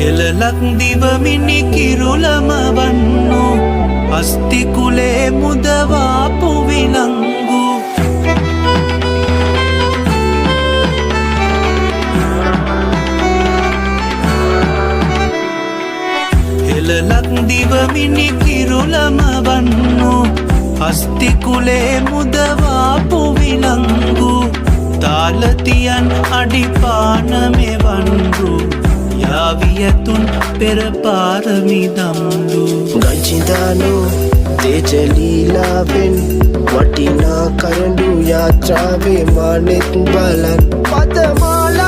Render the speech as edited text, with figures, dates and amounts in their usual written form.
එලලක් දිවමිනි කිරුලම වන්නු අස්තිකුලේ මුදවාපු විලංගු එලලක් දිවමිනි කිරුලම වන්නු අස්තිකුලේ මුදවාපු විලංගු තාලතියන් අඩිපාන මෙවන්රු යාවියතුන් පෙර පාරමිදම්ලු ගජිදානු තේජලීලාවෙන් වටිනා කරඬු යාත්‍රාවේ මානෙත් බලන් පදමාලා